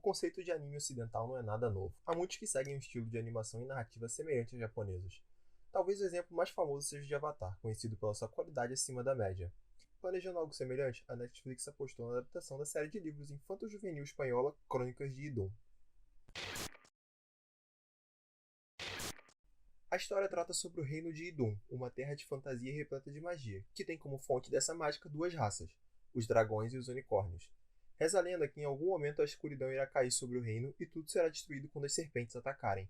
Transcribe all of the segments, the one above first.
conceito de anime ocidental não é nada novo. Há muitos que seguem um estilo de animação e narrativa semelhante aos japoneses. Talvez o exemplo mais famoso seja o de Avatar, conhecido pela sua qualidade acima da média. Planejando algo semelhante, a Netflix apostou na adaptação da série de livros infanto-juvenil espanhola Crônicas de Idum. A história trata sobre o reino de Idum, uma terra de fantasia repleta de magia, que tem como fonte dessa mágica duas raças, os dragões e os unicórnios. Reza a lenda que em algum momento a escuridão irá cair sobre o reino e tudo será destruído quando as serpentes atacarem.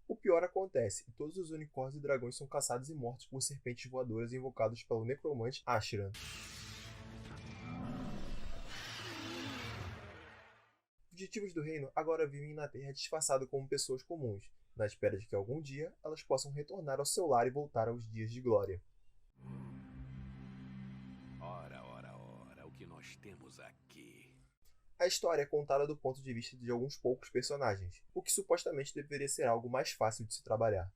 O pior acontece, e todos os unicórnios e dragões são caçados e mortos por serpentes voadoras invocadas pelo necromante Ashiran. Fugitivos do reino agora vivem na Terra disfarçados como pessoas comuns, na espera de que algum dia elas possam retornar ao seu lar e voltar aos dias de glória. Ora, o que nós temos aqui? A história é contada do ponto de vista de alguns poucos personagens, o que supostamente deveria ser algo mais fácil de se trabalhar.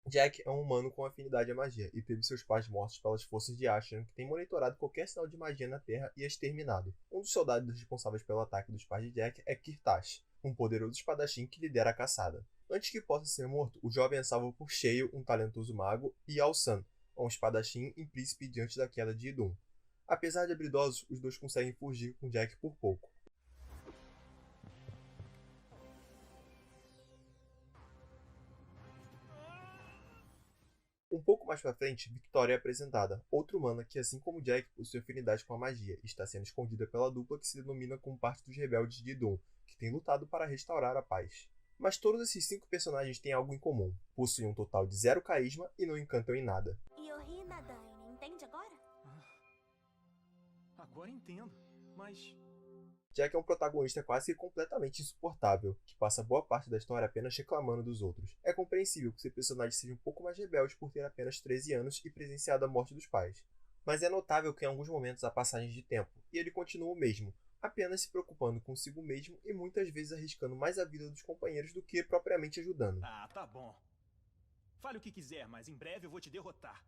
Jack é um humano com afinidade à magia e teve seus pais mortos pelas forças de Ashiran, que têm monitorado qualquer sinal de magia na Terra e exterminado. Um dos soldados responsáveis pelo ataque dos pais de Jack é Kirtash, um poderoso espadachim que lidera a caçada. Antes que possa ser morto, o jovem é salvo por Shale, um talentoso mago, e Al-San, um espadachim e príncipe diante da queda de Idum. Apesar de habilidosos, os dois conseguem fugir com Jack por pouco. Um pouco mais pra frente, Victoria é apresentada, outra humana que, assim como Jack, possui afinidade com a magia e está sendo escondida pela dupla que se denomina como parte dos rebeldes de Idum, que tem lutado para restaurar a paz. Mas todos esses 5 personagens têm algo em comum. Possuem um total de 0 carisma e não encantam em nada. Yohina Daine, entende agora? Agora entendo, mas... Jack é um protagonista quase que completamente insuportável, que passa boa parte da história apenas reclamando dos outros. É compreensível que seu personagem seja um pouco mais rebelde por ter apenas 13 anos e presenciado a morte dos pais. Mas é notável que em alguns momentos há passagens de tempo, e ele continua o mesmo, apenas se preocupando consigo mesmo e muitas vezes arriscando mais a vida dos companheiros do que propriamente ajudando. Ah, tá bom. Fale o que quiser, mas em breve eu vou te derrotar.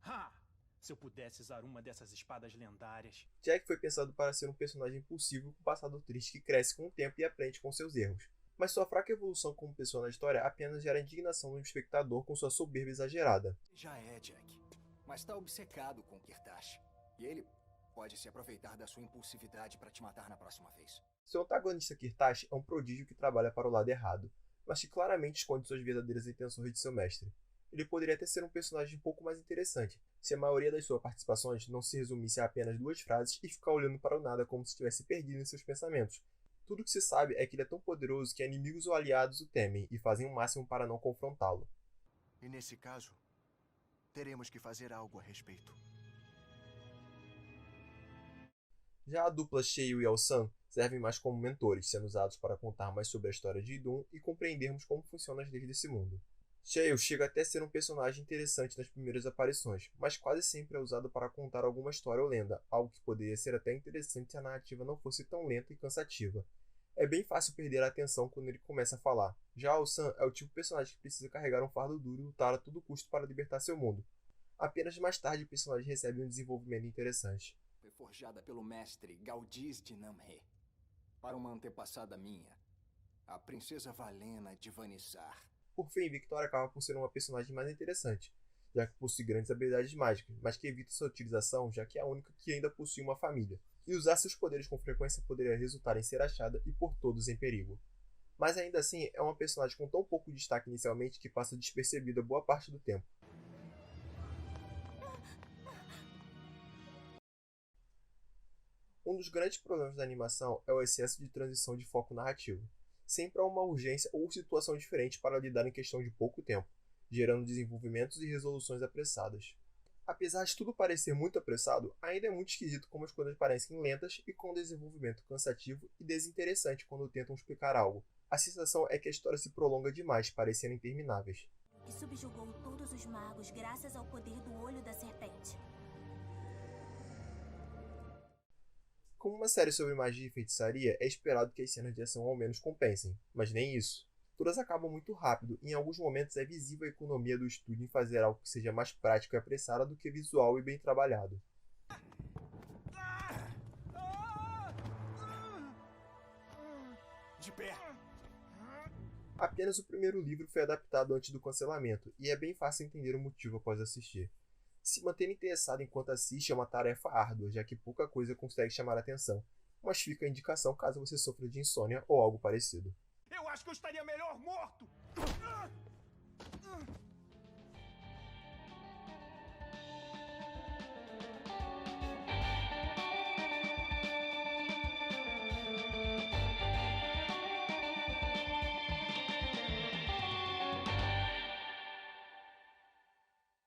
Ha! Se eu pudesse usar uma dessas espadas lendárias... Jack foi pensado para ser um personagem impulsivo com passado triste que cresce com o tempo e aprende com seus erros. Mas sua fraca evolução como pessoa na história apenas gera indignação no espectador com sua soberba exagerada. Já é, Jack. Mas tá obcecado com Kirtash. E ele pode se aproveitar da sua impulsividade para te matar na próxima vez. Seu antagonista Kirtash é um prodígio que trabalha para o lado errado, mas que claramente esconde suas verdadeiras intenções de seu mestre. Ele poderia até ser um personagem um pouco mais interessante, se a maioria das suas participações não se resumisse a apenas 2 frases e ficar olhando para o nada como se estivesse perdido em seus pensamentos. Tudo que se sabe é que ele é tão poderoso que inimigos ou aliados o temem e fazem o máximo para não confrontá-lo. E nesse caso, teremos que fazer algo a respeito. Já a dupla Shale e Al-San servem mais como mentores, sendo usados para contar mais sobre a história de Idum e compreendermos como funcionam as leis desse mundo. Shale chega até a ser um personagem interessante nas primeiras aparições, mas quase sempre é usado para contar alguma história ou lenda, algo que poderia ser até interessante se a narrativa não fosse tão lenta e cansativa. É bem fácil perder a atenção quando ele começa a falar. Já Al-San é o tipo de personagem que precisa carregar um fardo duro e lutar a todo custo para libertar seu mundo. Apenas mais tarde o personagem recebe um desenvolvimento interessante. Foi forjada pelo mestre Galdiz de Namhe. Para uma antepassada minha, a princesa Valena de Vanissar. Por fim, Victoria acaba por ser uma personagem mais interessante, já que possui grandes habilidades mágicas, mas que evita sua utilização, já que é a única que ainda possui uma família, e usar seus poderes com frequência poderia resultar em ser achada e por todos em perigo. Mas ainda assim, é uma personagem com tão pouco destaque inicialmente que passa despercebida boa parte do tempo. Um dos grandes problemas da animação é o excesso de transição de foco narrativo. Sempre há uma urgência ou situação diferente para lidar em questão de pouco tempo, gerando desenvolvimentos e resoluções apressadas. Apesar de tudo parecer muito apressado, ainda é muito esquisito como as coisas parecem lentas e com desenvolvimento cansativo e desinteressante quando tentam explicar algo. A sensação é que a história se prolonga demais, parecendo intermináveis. Que subjugou todos os magos graças ao poder do olho da serpente. Como uma série sobre magia e feitiçaria, é esperado que as cenas de ação ao menos compensem, mas nem isso. todas acabam muito rápido, e em alguns momentos é visível a economia do estúdio em fazer algo que seja mais prático e apressado do que visual e bem trabalhado. De pé! Apenas o primeiro livro foi adaptado antes do cancelamento, e é bem fácil entender o motivo após assistir. Se manter interessado enquanto assiste é uma tarefa árdua, já que pouca coisa consegue chamar a atenção, mas fica a indicação caso você sofra de insônia ou algo parecido. Eu acho que eu estaria melhor morto!